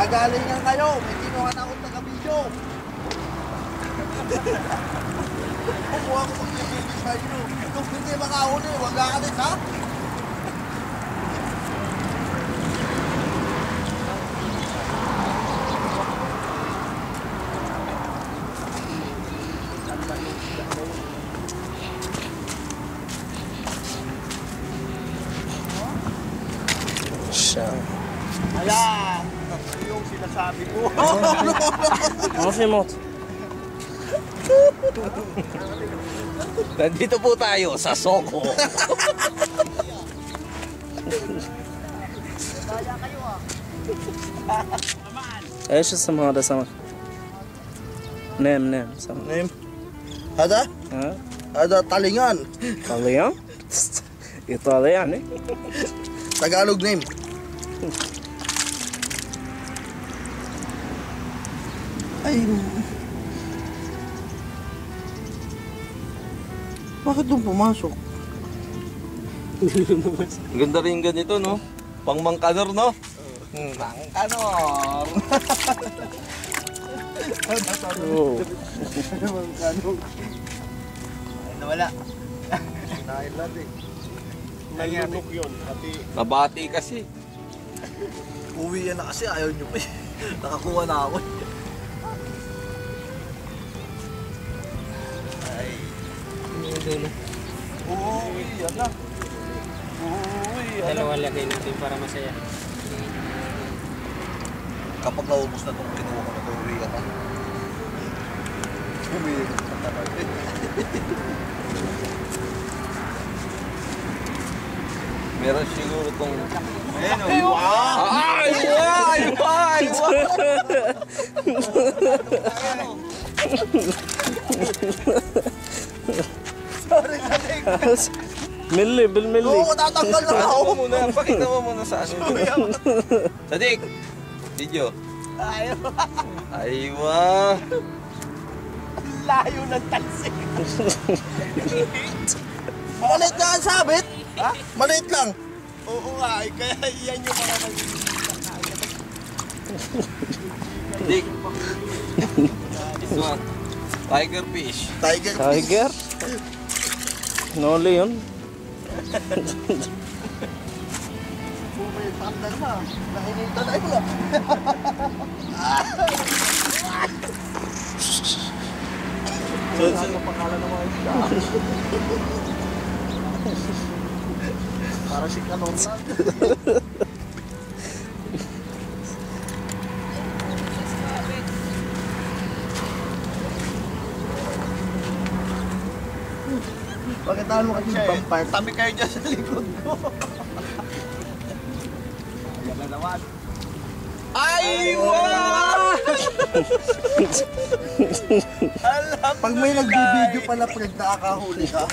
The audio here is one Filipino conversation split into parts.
Nagalingan kayo. May kinuha na akong taga-video. Kumuha ko mag-ibigin sa inyo. Kung hindi makahuli, wag kakalit ha? Ayan! Ito yung sinasabi ko. Masimot. Nandito po tayo sa Soko. ايش اسم هذا سمك؟ نيم سمك. Name? Hada? ها؟ Hada talingan. ايطاليان؟ ايطالي يعني؟ Tagalog name. Ay. Bakit doon pumasok? Ganda rin ganito, no? Pang mangkanor, no? Mangkanor. اوه Ay, nawala. Sinahin lang eh. Nalunok yun. Pati Nabati kasi. Uwi yan na kasi, ayaw nyo pa eh. Nakakuha na ako. ay. Uwi yan na. Uwi yan na. Dalawa lagay natin para masaya. Kapag naubos na itong kinuha ko na ito, uwi yan na. Uwi yan na. Meron siguro tong... Ayan o. Wow! Ay! Ay! Ay! Sorry sa tek. ملي بالملي. Oo, tatanggal na ako. Pakita mo muna. Pakita mo muna sa ano. Sadik! Video. Ayaw. Aywa! Layo ng talsik. Maliit nga ang sabit. Ha? Maliit lang. Oo nga. Kaya yan yung mga Sadik! This one. Tiger fish. Tiger fish. تايجر؟ نولي يون؟ May tanda na. Nahinita na yun ah. Ano pangalan ng mga isda? Para si Kanontan. Bakit ano kasi vampire? Tabi kayo dyan sa likod ko. Ayan na naman. Ay! Wow! Alam Pag may nagbibideo pala pag nakakahuli ka,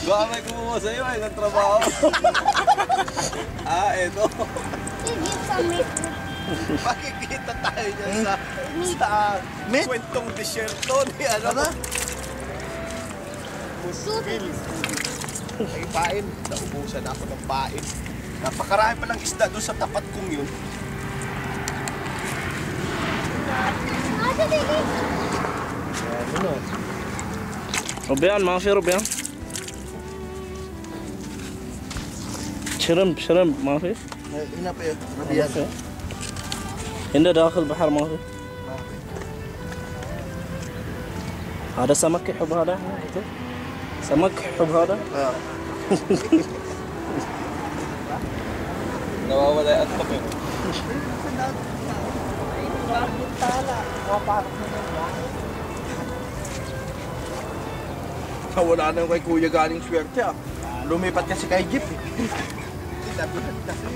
Baka may kumuha sa'yo ay ng trabaho. Eto. makikita tayo dyan sa Meat? kwentong desierto ni ano. Muskil. Ay pain. Naubusan ako ng pain. Napakarami palang isda doon sa tapat kong yun. ربيان ما في ربيان؟ شرمب ما في؟ hina pa yun. Rabian. هنا داخل البحر ما في؟ هذا سمك يحب هذا؟ سمك يحب هذا؟ Nawawala yung atap eh. Wala na kay kuya galing swerte ah. Lumipat kasi kay Jeep eh. Labihan kasi.